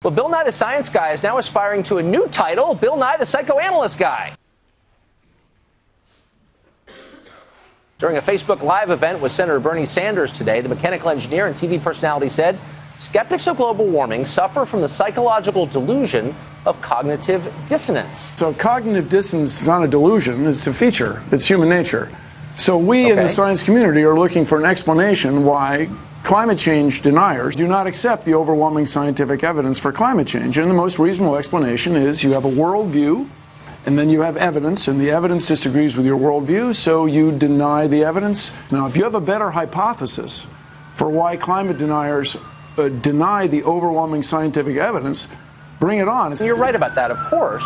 Well, Bill Nye the Science guy is now aspiring to a new title, Bill Nye the Psychoanalyst guy. During a Facebook Live event with Senator Bernie Sanders today, the mechanical engineer and TV personality said skeptics of global warming suffer from the psychological delusion of cognitive dissonance. So cognitive dissonance is not a delusion, it's a feature. It's human nature. So we in the science community are looking for an explanation why climate change deniers do not accept the overwhelming scientific evidence for climate change. And the most reasonable explanation is you have a worldview, and then you have evidence, and the evidence disagrees with your worldview, so you deny the evidence. Now, if you have a better hypothesis for why climate deniers deny the overwhelming scientific evidence, bring it on. You're right about that, of course.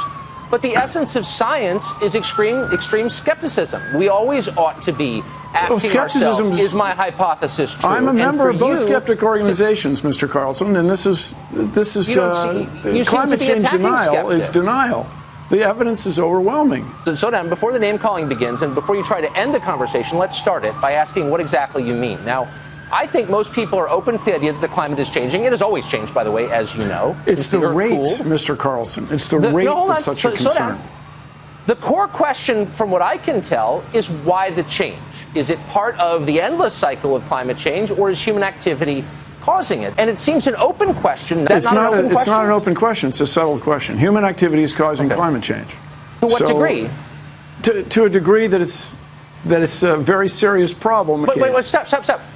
But the essence of science is extreme skepticism. We always ought to be asking ourselves, is my hypothesis true? I'm a member of both skeptic organizations, Mr. Carlson, and this is climate change denial is denial. The evidence is overwhelming. So now, before the name-calling begins, and before you try to end the conversation, let's start it by asking what exactly you mean. Now, I think most people are open to the idea that the climate is changing. It has always changed, by the way, as you know. It's the rate, Mr. Carlson. It's the rate that's such a concern. The core question, from what I can tell, is why the change? Is it part of the endless cycle of climate change, or is human activity causing it? And it seems an open question. It's not an open question. It's a settled question. Human activity is causing climate change. To what degree? To a degree that it's a very serious problem. Wait, stop.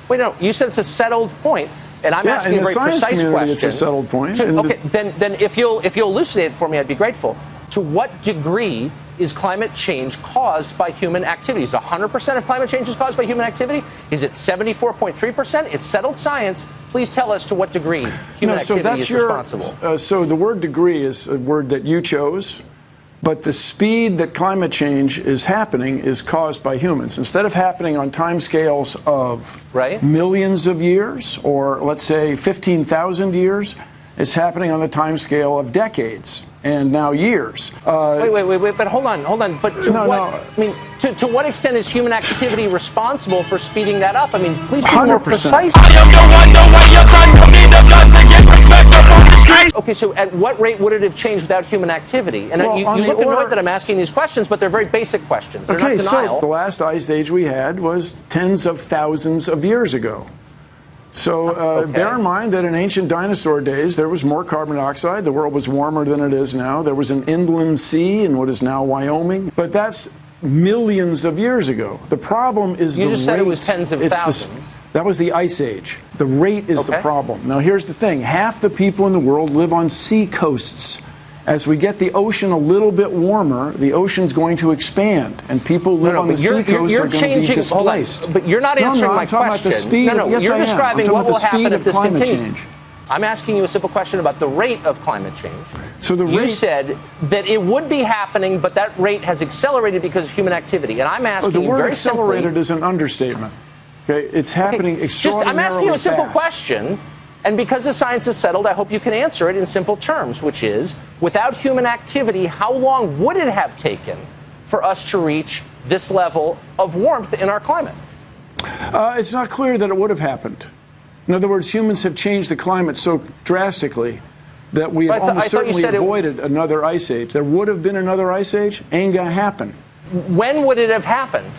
Wait, no, you said it's a settled point, and I'm asking a very precise question. It's a settled point. Okay, then if you'll elucidate it for me, I'd be grateful. To what degree is climate change caused by human activity? Is 100% of climate change is caused by human activity? Is it 74.3%? It's settled science. Please tell us to what degree human activity is responsible. So the word degree is a word that you chose. But the speed that climate change is happening is caused by humans. Instead of happening on timescales of millions of years, or let's say 15,000 years, it's happening on the timescale of decades and now years. Wait, but hold on. But to what extent is human activity responsible for speeding that up? I mean, please be more precise. Okay, so at what rate would it have changed without human activity? And you look annoyed that I'm asking these questions, but they're very basic questions. They're not denial. So the last ice age we had was tens of thousands of years ago. So bear in mind that in ancient dinosaur days, there was more carbon dioxide. The world was warmer than it is now. There was an inland sea in what is now Wyoming. But that's millions of years ago. The problem is you just said it was tens of thousands. That was the ice age. The rate is the problem. Now, here's the thing. Half the people in the world live on sea coasts. As we get the ocean a little bit warmer, the ocean's going to expand, and people live on the sea coast are going to be displaced. But you're not answering my question. Yes, you're describing what will happen if this continues. Change. I'm asking you a simple question about the rate of climate change. So you said that it would be happening, but that rate has accelerated because of human activity. And I'm asking you very simply. The word accelerated is an understatement. Okay, it's happening extraordinarily fast. I'm asking you a simple question, and because the science is settled, I hope you can answer it in simple terms, which is, without human activity, how long would it have taken for us to reach this level of warmth in our climate? It's not clear that it would have happened. In other words, humans have changed the climate so drastically that we have almost certainly avoided another ice age. There would have been another ice age. Ain't gonna happen. When would it have happened?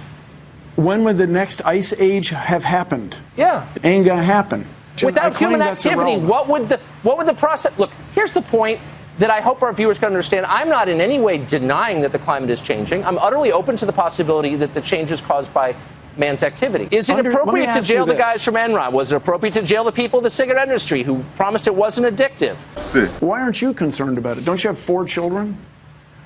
When would the next ice age have happened? Yeah. Ain't gonna happen. Without human activity, what would the process... Look, here's the point that I hope our viewers can understand. I'm not in any way denying that the climate is changing. I'm utterly open to the possibility that the change is caused by man's activity. Is it appropriate to jail the guys from Enron? Was it appropriate to jail the people of the cigarette industry who promised it wasn't addictive? Why aren't you concerned about it? Don't you have 4 children?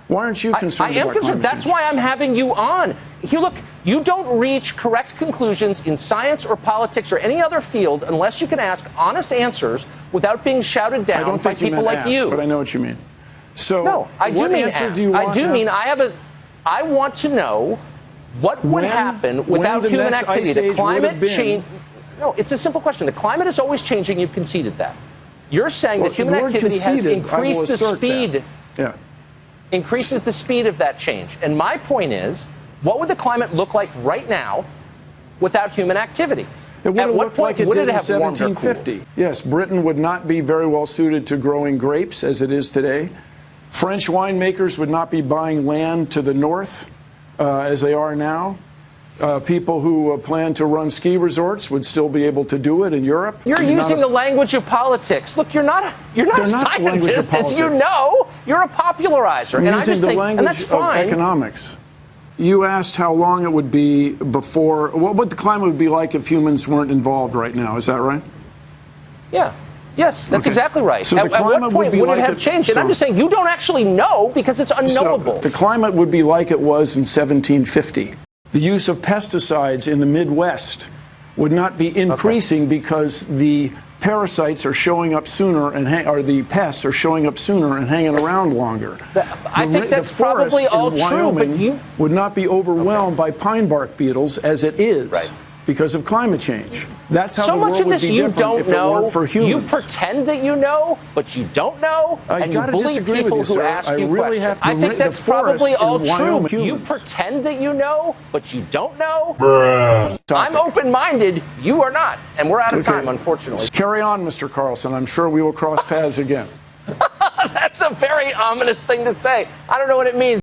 Why aren't you concerned about climate change? That's why I'm having you on. Look, you don't reach correct conclusions in science or politics or any other field unless you can ask honest answers without being shouted down by people like you. But I know what you mean. So no, I do mean ask. I want to know what would happen without human activity. The climate change. No, it's a simple question. The climate is always changing. You've conceded that. You're saying that human activity has increased the speed. Yeah. Increases the speed of that change. And my point is, what would the climate look like right now without human activity? It would have looked like it did in have warmed or 1750. Yes, Britain would not be very well suited to growing grapes as it is today. French winemakers would not be buying land to the north as they are now. People who plan to run ski resorts would still be able to do it in Europe. You're using the language of politics. Look, you're not a scientist, as you know. You're a popularizer. I'm and I just the think, language and that's fine. of economics. You asked how long it would be before, what the climate would be like if humans weren't involved right now. Is that right? Yeah. Yes, that's exactly right. So at what point would it have changed? And I'm just saying, you don't actually know because it's unknowable. So the climate would be like it was in 1750. The use of pesticides in the Midwest would not be increasing because the parasites are showing up sooner or the pests are showing up sooner and hanging around longer. I think that's probably all true, but you would not be overwhelmed by pine bark beetles as it is. Because of climate change. That's how so the world much of would this be you different don't if it know. weren't for humans. You pretend that you know, but you don't know, and you believe people who ask you questions. I think that's probably all true. You pretend that you know, but you don't know. I'm open-minded. You are not, and we're out of time, unfortunately. Carry on, Mr. Carlson. I'm sure we will cross paths again. That's a very ominous thing to say. I don't know what it means.